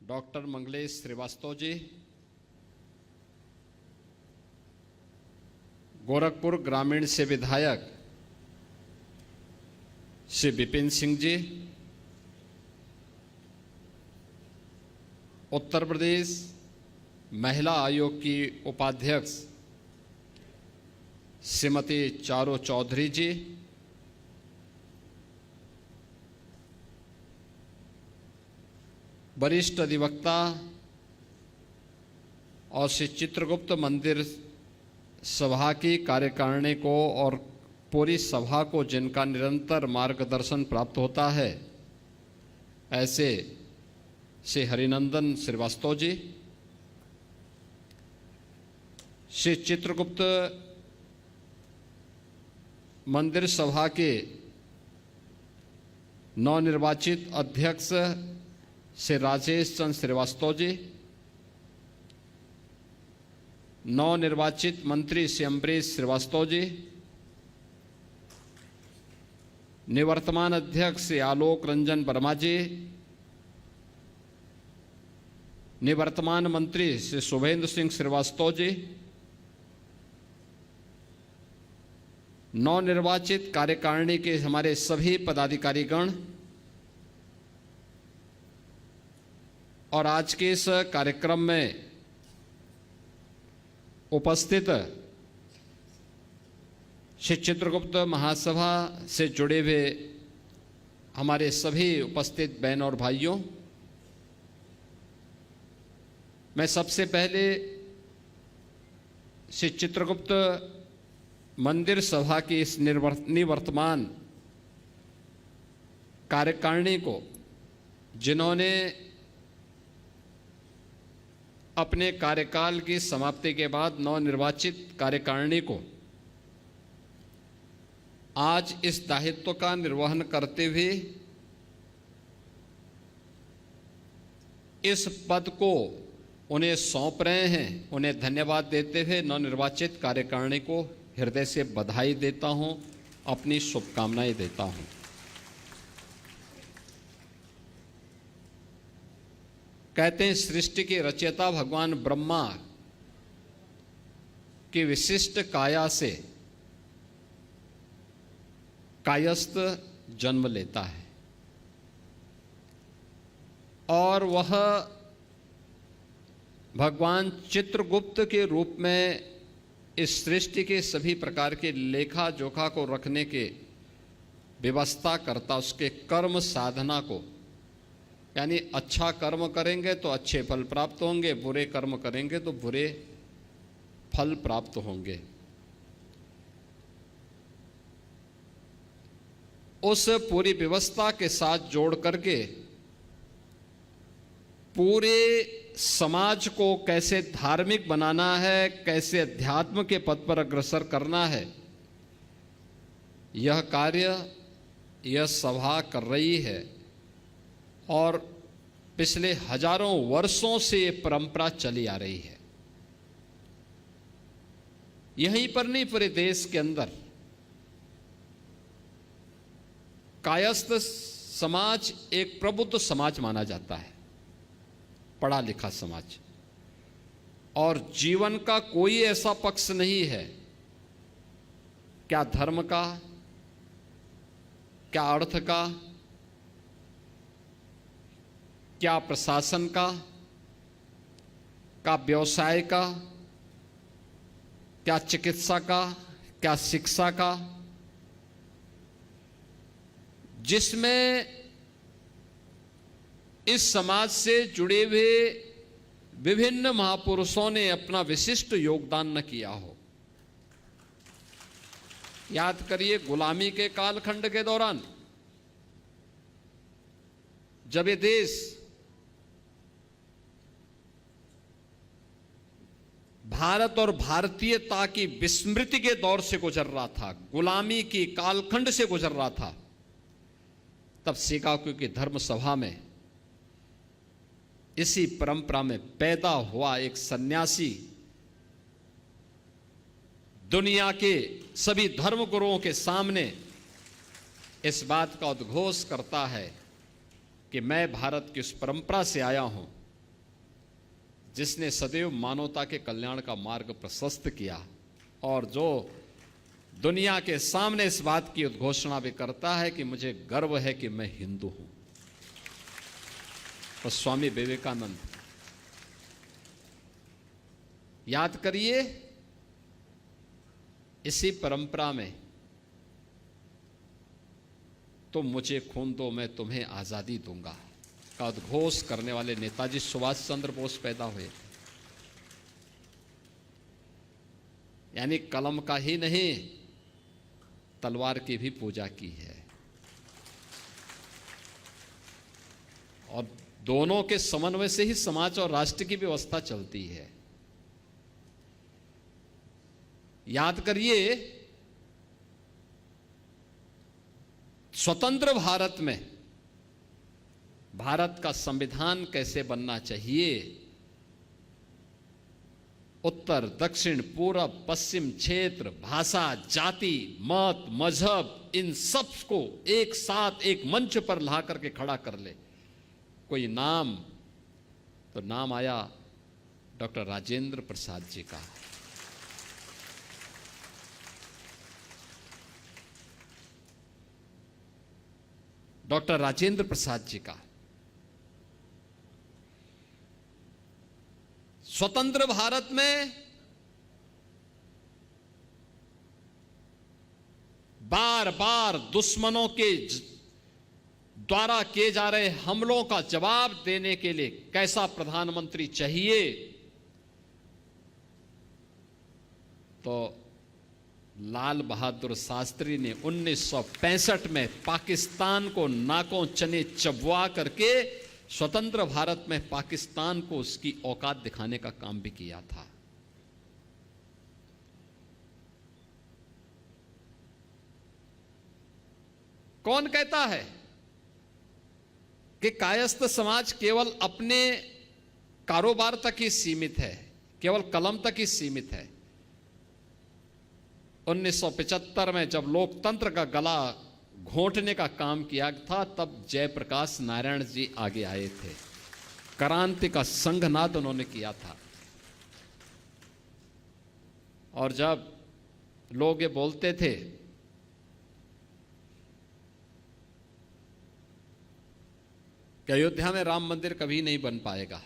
Doctor Manglesh Srivastava ji, Gorakhpur ग्रामीण से विधायक श्री विपिन सिंह जी, उत्तर प्रदेश महिला आयोग की उपाध्यक्ष श्रीमती चारू चौधरी जी, वरिष्ठ अधिवक्ता और श्री चित्रगुप्त मंदिर सभा की कार्यकारिणी को और पूरी सभा को जिनका निरंतर मार्गदर्शन प्राप्त होता है, ऐसे श्री हरिनंदन श्रीवास्तव जी, श्री चित्रगुप्त मंदिर सभा के नवनिर्वाचित अध्यक्ष श्री राजेश चंद्र श्रीवास्तव जी, नवनिर्वाचित मंत्री श्री अम्बरीश श्रीवास्तव जी, निवर्तमान अध्यक्ष श्री आलोक रंजन वर्मा जी, निवर्तमान मंत्री श्री शुभेंद्र सिंह श्रीवास्तव जी, नवनिर्वाचित कार्यकारिणी के हमारे सभी पदाधिकारीगण और आज के इस कार्यक्रम में उपस्थित श्री चित्रगुप्त महासभा से जुड़े हुए हमारे सभी उपस्थित बहन और भाइयों, मैं सबसे पहले श्री चित्रगुप्त मंदिर सभा की इस निवर्तमान कार्यकारिणी को, जिन्होंने अपने कार्यकाल की समाप्ति के बाद नवनिर्वाचित कार्यकारिणी को आज इस दायित्व का निर्वहन करते हुए इस पद को उन्हें सौंप रहे हैं, उन्हें धन्यवाद देते हुए नवनिर्वाचित कार्यकारिणी को हृदय से बधाई देता हूं, अपनी शुभकामनाएं देता हूं। कहते हैं सृष्टि के रचयिता भगवान ब्रह्मा की विशिष्ट काया से कायस्थ जन्म लेता है और वह भगवान चित्रगुप्त के रूप में इस सृष्टि के सभी प्रकार के लेखा जोखा को रखने के व्यवस्था करता, उसके कर्म साधना को, यानी अच्छा कर्म करेंगे तो अच्छे फल प्राप्त होंगे, बुरे कर्म करेंगे तो बुरे फल प्राप्त होंगे। उस पूरी व्यवस्था के साथ जोड़ करके पूरे समाज को कैसे धार्मिक बनाना है, कैसे अध्यात्म के पथ पर अग्रसर करना है, यह कार्य यह सभा कर रही है और पिछले हजारों वर्षों से ये परंपरा चली आ रही है। यहीं पर नहीं, पूरे देश के अंदर कायस्थ समाज एक प्रबुद्ध समाज माना जाता है, पढ़ा लिखा समाज, और जीवन का कोई ऐसा पक्ष नहीं है, क्या धर्म का, क्या अर्थ का, क्या प्रशासन का, क्या व्यवसाय का, क्या चिकित्सा का, क्या शिक्षा का, जिसमें इस समाज से जुड़े हुए विभिन्न महापुरुषों ने अपना विशिष्ट योगदान न किया हो। याद करिए, गुलामी के कालखंड के दौरान जब ये देश भारत और भारतीयता की विस्मृति के दौर से गुजर रहा था, गुलामी की कालखंड से गुजर रहा था, तब शिकागो की धर्म सभा में इसी परंपरा में पैदा हुआ एक सन्यासी दुनिया के सभी धर्म गुरुओं के सामने इस बात का उद्घोष करता है कि मैं भारत की उस परंपरा से आया हूं जिसने सदैव मानवता के कल्याण का मार्ग प्रशस्त किया और जो दुनिया के सामने इस बात की उद्घोषणा भी करता है कि मुझे गर्व है कि मैं हिंदू हूं, तो स्वामी विवेकानंद। याद करिए, इसी परंपरा में तुम मुझे खून दो मैं तुम्हें आजादी दूंगा का उद्घोष करने वाले नेताजी सुभाष चंद्र बोस पैदा हुए। यानी कलम का ही नहीं, तलवार की भी पूजा की है, और दोनों के समन्वय से ही समाज और राष्ट्र की व्यवस्था चलती है। याद करिए, स्वतंत्र भारत में भारत का संविधान कैसे बनना चाहिए, उत्तर दक्षिण पूरब पश्चिम क्षेत्र, भाषा, जाति, मत, मजहब, इन सब को एक साथ एक मंच पर ला करके खड़ा कर ले कोई नाम, तो नाम आया डॉक्टर राजेंद्र प्रसाद जी का। डॉक्टर राजेंद्र प्रसाद जी का। स्वतंत्र भारत में बार बार दुश्मनों के द्वारा किए जा रहे हमलों का जवाब देने के लिए कैसा प्रधानमंत्री चाहिए, तो लाल बहादुर शास्त्री ने 1965 में पाकिस्तान को नाकों चने चबवा करके स्वतंत्र भारत में पाकिस्तान को उसकी औकात दिखाने का काम भी किया था। कौन कहता है कि कायस्थ समाज केवल अपने कारोबार तक ही सीमित है, केवल कलम तक ही सीमित है। 1975 में जब लोकतंत्र का गला घोंटने का काम किया था, तब जयप्रकाश नारायण जी आगे आए थे, क्रांति का संघनाद उन्होंने किया था। और जब लोग ये बोलते थे कि अयोध्या में राम मंदिर कभी नहीं बन पाएगा,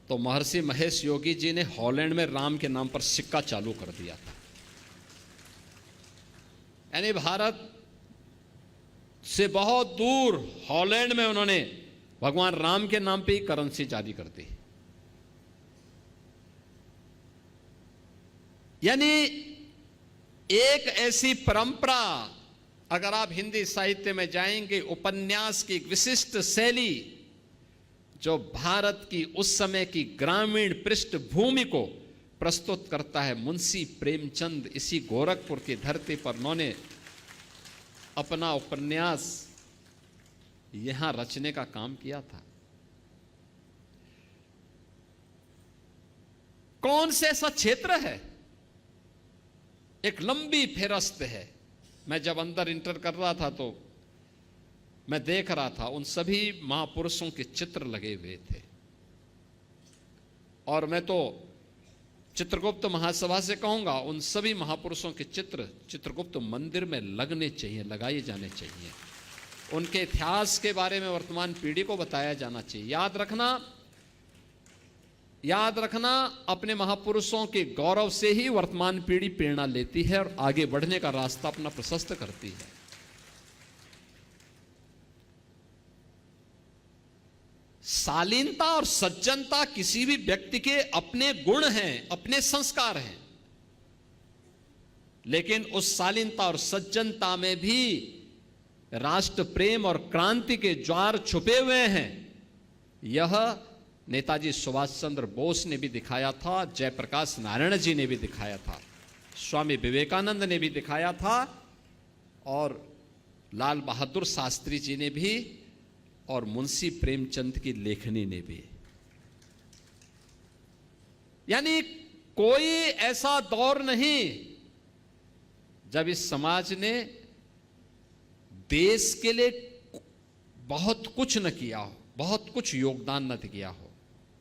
तो महर्षि महेश योगी जी ने हॉलैंड में राम के नाम पर सिक्का चालू कर दिया था। यानी भारत से बहुत दूर हॉलैंड में उन्होंने भगवान राम के नाम पे ही करेंसी जारी कर दी। यानी एक ऐसी परंपरा, अगर आप हिंदी साहित्य में जाएंगे, उपन्यास की एक विशिष्ट शैली जो भारत की उस समय की ग्रामीण पृष्ठभूमि को प्रस्तुत करता है। मुंशी प्रेमचंद इसी गोरखपुर की धरती पर उन्होंने अपना उपन्यास यहां रचने का काम किया था। कौन से ऐसा क्षेत्र है, एक लंबी फेरस्त है। मैं जब अंदर इंटर कर रहा था तो मैं देख रहा था उन सभी महापुरुषों के चित्र लगे हुए थे, और मैं तो चित्रगुप्त महासभा से कहूंगा उन सभी महापुरुषों के चित्र चित्रगुप्त मंदिर में लगने चाहिए, लगाए जाने चाहिए। उनके इतिहास के बारे में वर्तमान पीढ़ी को बताया जाना चाहिए। याद रखना, अपने महापुरुषों के गौरव से ही वर्तमान पीढ़ी प्रेरणा लेती है और आगे बढ़ने का रास्ता अपना प्रशस्त करती है। शालीनता और सज्जनता किसी भी व्यक्ति के अपने गुण हैं, अपने संस्कार हैं, लेकिन उस शालीनता और सज्जनता में भी राष्ट्र प्रेम और क्रांति के ज्वार छुपे हुए हैं। यह नेताजी सुभाष चंद्र बोस ने भी दिखाया था, जयप्रकाश नारायण जी ने भी दिखाया था, स्वामी विवेकानंद ने भी दिखाया था, और लाल बहादुर शास्त्री जी ने भी, और मुंशी प्रेमचंद की लेखनी ने भी। यानी कोई ऐसा दौर नहीं जब इस समाज ने देश के लिए बहुत कुछ न किया हो, बहुत कुछ योगदान न किया हो।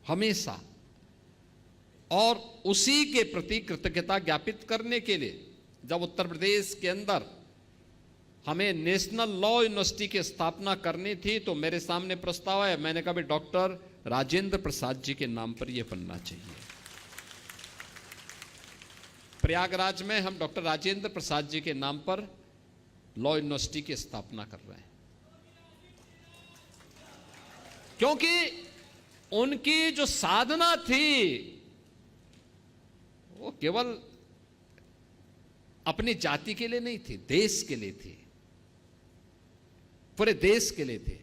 हमेशा, और उसी के प्रति कृतज्ञता ज्ञापित करने के लिए जब उत्तर प्रदेश के अंदर हमें नेशनल लॉ यूनिवर्सिटी की स्थापना करनी थी तो मेरे सामने प्रस्ताव है, मैंने कहा भाई डॉक्टर राजेंद्र प्रसाद जी के नाम पर यह बनना चाहिए। प्रयागराज में हम डॉक्टर राजेंद्र प्रसाद जी के नाम पर लॉ यूनिवर्सिटी की स्थापना कर रहे हैं, क्योंकि उनकी जो साधना थी वो केवल अपनी जाति के लिए नहीं थी, देश के लिए थी, पूरे देश के लिए थे।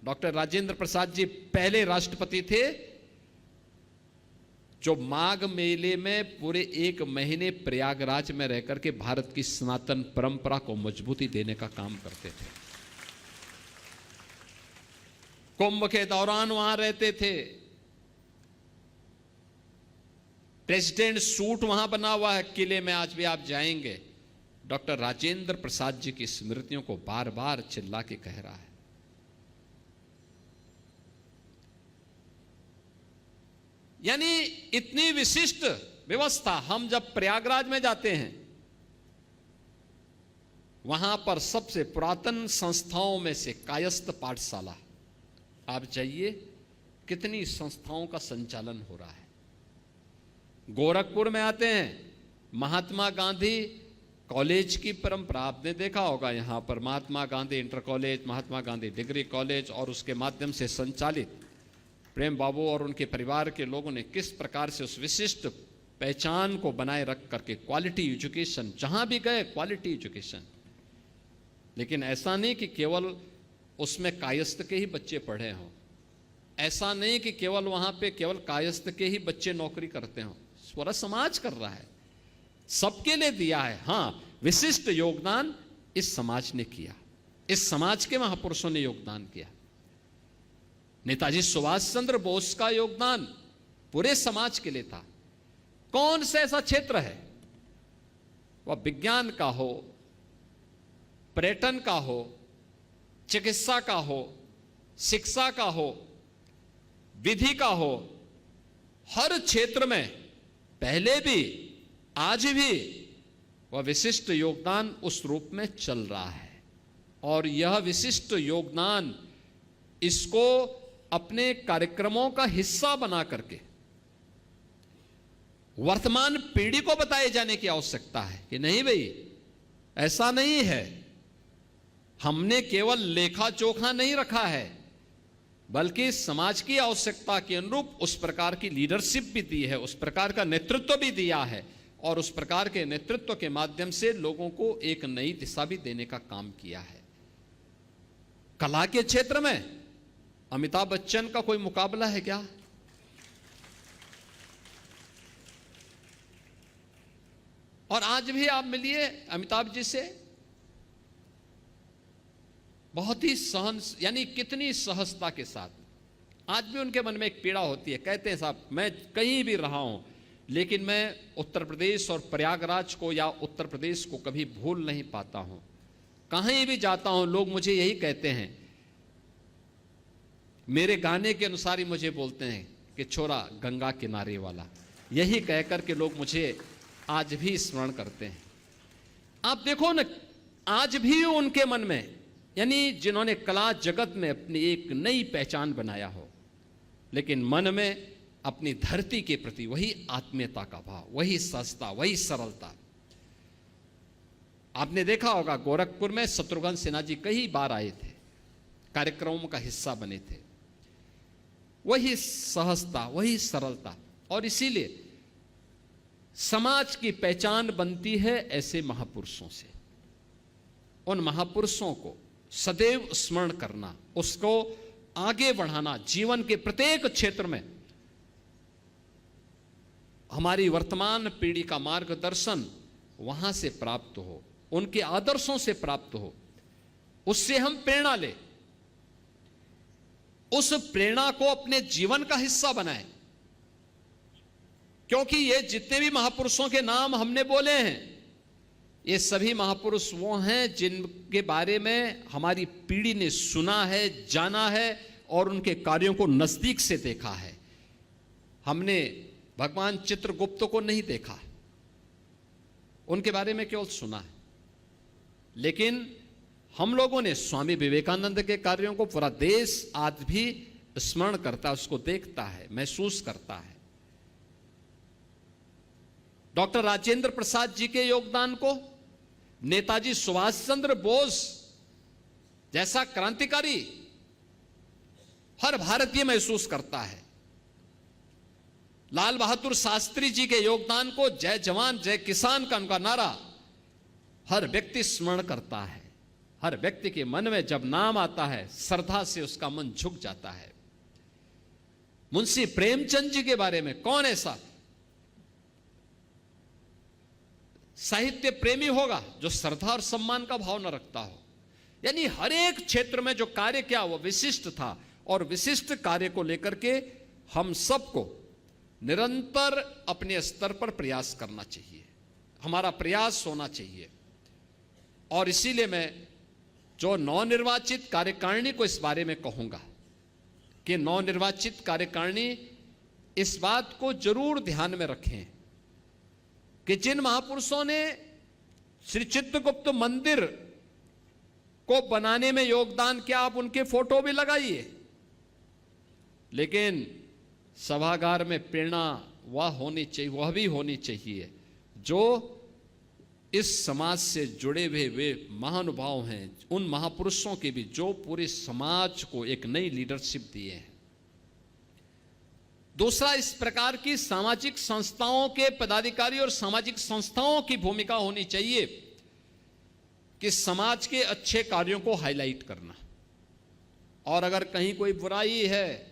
डॉक्टर राजेंद्र प्रसाद जी पहले राष्ट्रपति थे जो माघ मेले में पूरे 1 महीने प्रयागराज में रहकर के भारत की सनातन परंपरा को मजबूती देने का काम करते थे। कुंभ के दौरान वहां रहते थे, प्रेसिडेंट सूट वहां बना हुआ है किले में, आज भी आप जाएंगे। डॉक्टर राजेंद्र प्रसाद जी की स्मृतियों को बार बार चिल्ला के कह रहा है। यानी इतनी विशिष्ट व्यवस्था। हम जब प्रयागराज में जाते हैं वहां पर सबसे पुरातन संस्थाओं में से कायस्थ पाठशाला, आप जाइए कितनी संस्थाओं का संचालन हो रहा है। गोरखपुर में आते हैं, महात्मा गांधी कॉलेज की परंपरा आपने देखा होगा। यहां पर Mahatma Gandhi inter college, Mahatma Gandhi degree college और उसके माध्यम से संचालित प्रेम बाबू और उनके परिवार के लोगों ने किस प्रकार से उस विशिष्ट पहचान को बनाए रख करके क्वालिटी एजुकेशन, जहां भी गए क्वालिटी एजुकेशन। लेकिन ऐसा नहीं कि केवल उसमें कायस्थ के ही बच्चे पढ़े हों, ऐसा नहीं कि केवल वहां पे केवल कायस्थ के ही बच्चे नौकरी करते हों, पूरा समाज कर रहा है, सबके लिए दिया है। हां, विशिष्ट योगदान इस समाज ने किया, इस समाज के महापुरुषों ने योगदान किया। नेताजी सुभाष चंद्र बोस का योगदान पूरे समाज के लिए था। कौन सा ऐसा क्षेत्र है, वह विज्ञान का हो, पर्यटन का हो, चिकित्सा का हो, शिक्षा का हो, विधि का हो, हर क्षेत्र में पहले भी आज भी वह विशिष्ट योगदान उस रूप में चल रहा है। और यह विशिष्ट योगदान इसको अपने कार्यक्रमों का हिस्सा बना करके वर्तमान पीढ़ी को बताए जाने की आवश्यकता है कि नहीं भाई, ऐसा नहीं है, हमने केवल लेखा जोखा नहीं रखा है, बल्कि समाज की आवश्यकता के अनुरूप उस प्रकार की लीडरशिप भी दी है, उस प्रकार का नेतृत्व भी दिया है, और उस प्रकार के नेतृत्व के माध्यम से लोगों को एक नई दिशा भी देने का काम किया है। कला के क्षेत्र में अमिताभ बच्चन का कोई मुकाबला है क्या? और आज भी आप मिलिए अमिताभ जी से, बहुत ही यानी कितनी सहजता के साथ। आज भी उनके मन में एक पीड़ा होती है, कहते हैं साहब मैं कहीं भी रहा हूं लेकिन मैं उत्तर प्रदेश और प्रयागराज को या उत्तर प्रदेश को कभी भूल नहीं पाता हूं। कहीं भी जाता हूं लोग मुझे यही कहते हैं, मेरे गाने के अनुसार ही मुझे बोलते हैं कि छोरा गंगा किनारे वाला, यही कहकर के लोग मुझे आज भी स्मरण करते हैं। आप देखो ना, आज भी उनके मन में, यानी जिन्होंने कला जगत में अपनी एक नई पहचान बनाया हो, लेकिन मन में अपनी धरती के प्रति वही आत्मीयता का भाव, वही सहजता, वही सरलता। आपने देखा होगा गोरखपुर में शत्रुघ्न सिन्हा जी कई बार आए थे, कार्यक्रमों का हिस्सा बने थे। वही सहजता, वही सरलता, और इसीलिए समाज की पहचान बनती है ऐसे महापुरुषों से। उन महापुरुषों को सदैव स्मरण करना, उसको आगे बढ़ाना, जीवन के प्रत्येक क्षेत्र में हमारी वर्तमान पीढ़ी का मार्गदर्शन वहां से प्राप्त हो, उनके आदर्शों से प्राप्त हो, उससे हम प्रेरणा लें, उस प्रेरणा को अपने जीवन का हिस्सा बनाएं। क्योंकि ये जितने भी महापुरुषों के नाम हमने बोले हैं, ये सभी महापुरुष वो हैं जिनके बारे में हमारी पीढ़ी ने सुना है, जाना है और उनके कार्यों को नजदीक से देखा है। हमने भगवान चित्रगुप्त को नहीं देखा, उनके बारे में केवल सुना है, लेकिन हम लोगों ने स्वामी विवेकानंद के कार्यों को पूरा देश आज भी स्मरण करता है, उसको देखता है, महसूस करता है। डॉक्टर राजेंद्र प्रसाद जी के योगदान को, नेताजी सुभाष चंद्र बोस जैसा क्रांतिकारी हर भारतीय महसूस करता है। लाल बहादुर शास्त्री जी के योगदान को, जय जवान जय किसान का उनका नारा हर व्यक्ति स्मरण करता है। हर व्यक्ति के मन में जब नाम आता है, श्रद्धा से उसका मन झुक जाता है। मुंशी प्रेमचंद जी के बारे में कौन ऐसा साहित्य प्रेमी होगा जो श्रद्धा और सम्मान का भाव न रखता हो। यानी हर एक क्षेत्र में जो कार्य किया वो विशिष्ट था, और विशिष्ट कार्य को लेकर के हम सबको निरंतर अपने स्तर पर प्रयास करना चाहिए, हमारा प्रयास होना चाहिए। और इसीलिए मैं जो नवनिर्वाचित कार्यकारिणी को इस बारे में कहूंगा कि नवनिर्वाचित कार्यकारिणी इस बात को जरूर ध्यान में रखें कि जिन महापुरुषों ने श्री चित्रगुप्त मंदिर को बनाने में योगदान किया, आप उनके फोटो भी लगाइए, लेकिन सभागार में प्रेरणा वह होनी चाहिए, वह भी होनी चाहिए जो इस समाज से जुड़े हुए वे महानुभाव हैं, उन महापुरुषों के भी जो पूरे समाज को एक नई लीडरशिप दिए हैं। दूसरा, इस प्रकार की सामाजिक संस्थाओं के पदाधिकारी और सामाजिक संस्थाओं की भूमिका होनी चाहिए कि समाज के अच्छे कार्यों को हाईलाइट करना, और अगर कहीं कोई बुराई है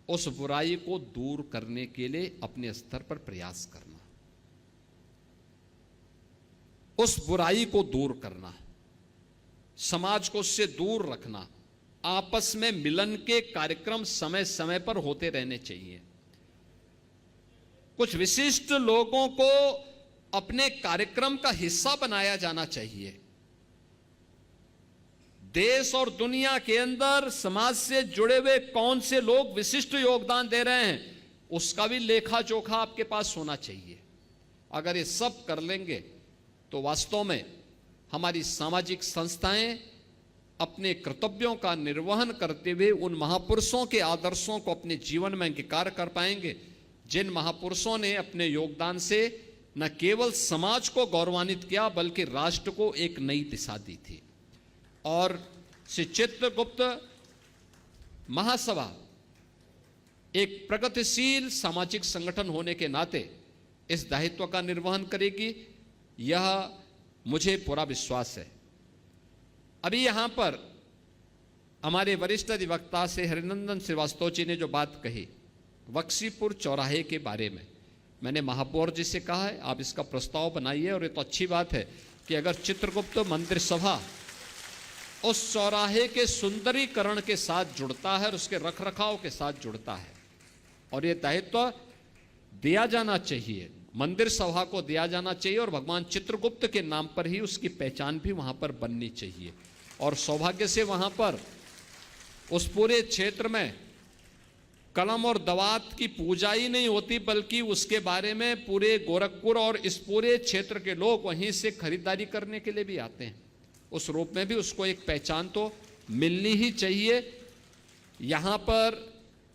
उस बुराई को दूर करने के लिए अपने स्तर पर प्रयास करना, उस बुराई को दूर करना, समाज को उससे दूर रखना। आपस में मिलन के कार्यक्रम समय समय पर होते रहने चाहिए। कुछ विशिष्ट लोगों को अपने कार्यक्रम का हिस्सा बनाया जाना चाहिए। देश और दुनिया के अंदर समाज से जुड़े हुए कौन से लोग विशिष्ट योगदान दे रहे हैं, उसका भी लेखा जोखा आपके पास होना चाहिए। अगर ये सब कर लेंगे तो वास्तव में हमारी सामाजिक संस्थाएं अपने कर्तव्यों का निर्वहन करते हुए उन महापुरुषों के आदर्शों को अपने जीवन में अंगीकार कर पाएंगे, जिन महापुरुषों ने अपने योगदान से न केवल समाज को गौरवान्वित किया बल्कि राष्ट्र को एक नई दिशा दी थी। और श्री चित्रगुप्त महासभा एक प्रगतिशील सामाजिक संगठन होने के नाते इस दायित्व का निर्वहन करेगी, यह मुझे पूरा विश्वास है। अभी यहां पर हमारे वरिष्ठ अधिवक्ता से हरिनंदन श्रीवास्तव जी ने जो बात कही बख्शीपुर चौराहे के बारे में, मैंने महापौर जी से कहा है आप इसका प्रस्ताव बनाइए, और ये तो अच्छी बात है कि अगर चित्रगुप्त मंदिर सभा उस चौराहे के सुंदरीकरण के साथ जुड़ता है और उसके रखरखाव के साथ जुड़ता है, और ये दायित्व दिया जाना चाहिए, मंदिर सभा को दिया जाना चाहिए, और भगवान चित्रगुप्त के नाम पर ही उसकी पहचान भी वहां पर बननी चाहिए। और सौभाग्य से वहां पर उस पूरे क्षेत्र में कलम और दवात की पूजा ही नहीं होती, बल्कि उसके बारे में पूरे गोरखपुर और इस पूरे क्षेत्र के लोग वहीं से खरीदारी करने के लिए भी आते हैं। उस रूप में भी उसको एक पहचान तो मिलनी ही चाहिए। यहाँ पर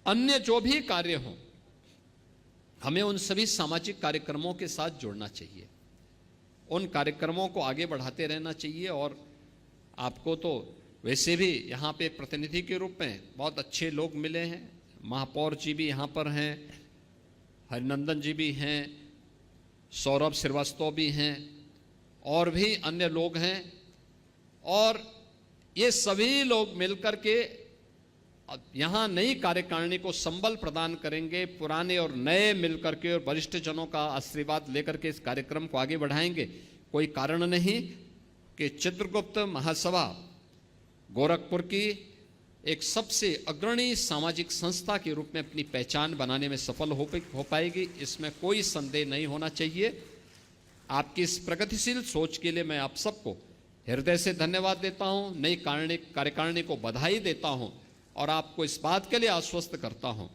अन्य जो भी कार्य हों, हमें उन सभी सामाजिक कार्यक्रमों के साथ जुड़ना चाहिए, उन कार्यक्रमों को आगे बढ़ाते रहना चाहिए। और आपको तो वैसे भी यहाँ पे प्रतिनिधि के रूप में बहुत अच्छे लोग मिले हैं, महापौर जी भी यहाँ पर हैं, हरिनंदन जी भी हैं, सौरभ श्रीवास्तव भी हैं, और भी अन्य लोग हैं, और ये सभी लोग मिलकर के यहाँ नई कार्यकारिणी को संबल प्रदान करेंगे, पुराने और नए मिलकर के और वरिष्ठ जनों का आशीर्वाद लेकर के इस कार्यक्रम को आगे बढ़ाएंगे। कोई कारण नहीं कि चित्रगुप्त महासभा गोरखपुर की एक सबसे अग्रणी सामाजिक संस्था के रूप में अपनी पहचान बनाने में सफल हो पाएगी, इसमें कोई संदेह नहीं होना चाहिए। आपकी इस प्रगतिशील सोच के लिए मैं आप सबको हृदय से धन्यवाद देता हूँ, नई कार्यकारिणी को बधाई देता हूँ, और आपको इस बात के लिए आश्वस्त करता हूँ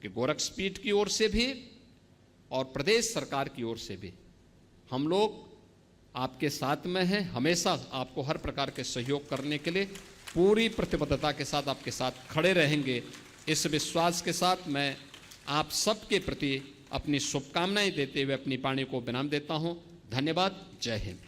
कि गोरक्षपीठ की ओर से भी और प्रदेश सरकार की ओर से भी हम लोग आपके साथ में हैं, हमेशा आपको हर प्रकार के सहयोग करने के लिए पूरी प्रतिबद्धता के साथ आपके साथ खड़े रहेंगे। इस विश्वास के साथ मैं आप सबके प्रति अपनी शुभकामनाएं देते हुए अपनी वाणी को विराम देता हूं। धन्यवाद। जय हिंद।